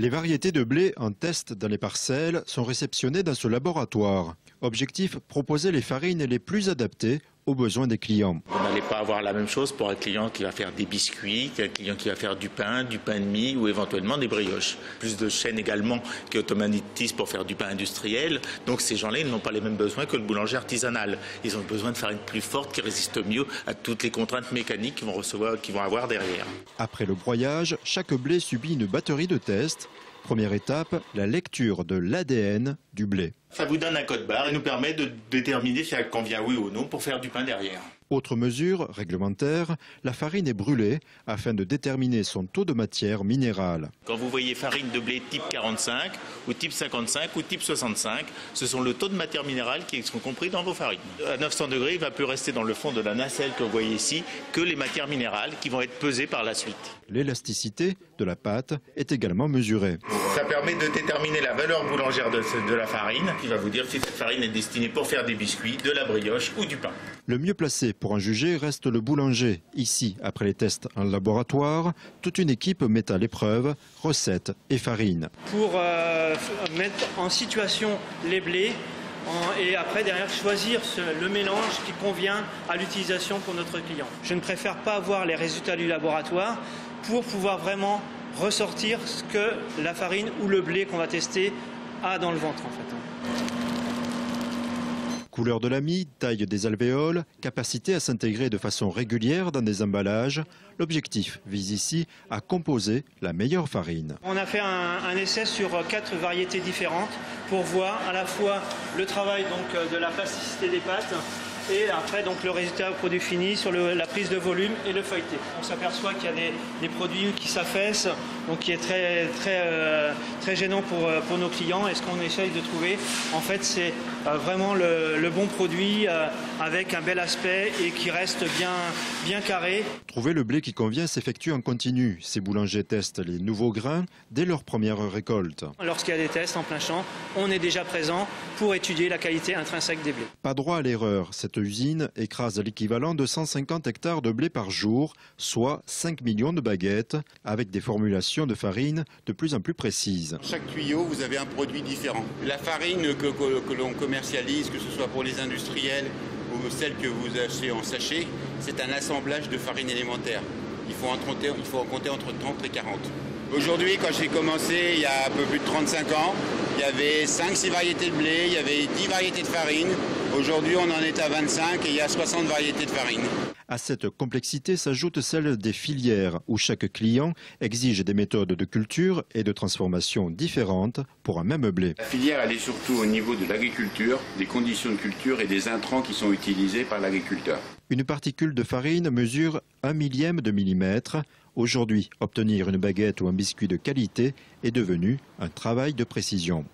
Les variétés de blé en test dans les parcelles sont réceptionnées dans ce laboratoire. Objectif, proposer les farines les plus adaptées aux besoins des clients. On n'allait pas avoir la même chose pour un client qui va faire des biscuits, qu'un client qui va faire du pain de mie ou éventuellement des brioches. Plus de chaînes également qui automatisent pour faire du pain industriel. Donc ces gens-là, ils n'ont pas les mêmes besoins que le boulanger artisanal. Ils ont besoin de farine plus forte qui résiste mieux à toutes les contraintes mécaniques qu'ils vont avoir derrière. Après le broyage, chaque blé subit une batterie de tests. Première étape, la lecture de l'ADN du blé. Ça vous donne un code barre et nous permet de déterminer si elle convient oui ou non pour faire du pain derrière. Autre mesure réglementaire, la farine est brûlée afin de déterminer son taux de matière minérale. Quand vous voyez farine de blé type 45 ou type 55 ou type 65, ce sont le taux de matière minérale qui sont compris dans vos farines. À 900 degrés, il ne va plus rester dans le fond de la nacelle que vous voyez ici que les matières minérales qui vont être pesées par la suite. L'élasticité de la pâte est également mesurée. Ça permet de déterminer la valeur boulangère de la farine, qui va vous dire si cette farine est destinée pour faire des biscuits, de la brioche ou du pain. Le mieux placé pour en juger reste le boulanger. Ici, après les tests en laboratoire, toute une équipe met à l'épreuve recettes et farine. Pour mettre en situation les blés et après derrière choisir le mélange qui convient à l'utilisation pour notre client. Je ne préfère pas avoir les résultats du laboratoire pour pouvoir vraiment ressortir ce que la farine ou le blé qu'on va tester a dans le ventre en fait. Couleur de la mie, taille des alvéoles, capacité à s'intégrer de façon régulière dans des emballages. L'objectif vise ici à composer la meilleure farine. On a fait un essai sur 4 variétés différentes pour voir à la fois le travail donc, de la plasticité des pâtes et après donc, le résultat au produit fini sur la prise de volume et le feuilleté. On s'aperçoit qu'il y a des produits qui s'affaissent, donc qui est très gênant pour nos clients. Et ce qu'on essaye de trouver, en fait, c'est vraiment le bon produit avec un bel aspect et qui reste bien carré. Trouver le blé qui convient s'effectue en continu. Ces boulangers testent les nouveaux grains dès leur première récolte. Lorsqu'il y a des tests en plein champ, on est déjà présent pour étudier la qualité intrinsèque des blés. Pas droit à l'erreur. Cette usine écrase l'équivalent de 150 hectares de blé par jour, soit 5 millions de baguettes, avec des formulations de farine de plus en plus précises. Chaque tuyau, vous avez un produit différent. La farine que l'on commercialise, que ce soit pour les industriels ou celle que vous achetez en sachet, c'est un assemblage de farine élémentaire. Il faut en compter entre 30 et 40. Aujourd'hui, quand j'ai commencé il y a un peu plus de 35 ans, il y avait 5-6 variétés de blé, il y avait 10 variétés de farine. Aujourd'hui, on en est à 25 et il y a 60 variétés de farine. À cette complexité s'ajoute celle des filières, où chaque client exige des méthodes de culture et de transformation différentes pour un même blé. La filière, elle est surtout au niveau de l'agriculture, des conditions de culture et des intrants qui sont utilisés par l'agriculteur. Une particule de farine mesure 1 millième de millimètre. Aujourd'hui, obtenir une baguette ou un biscuit de qualité est devenu un travail de précision.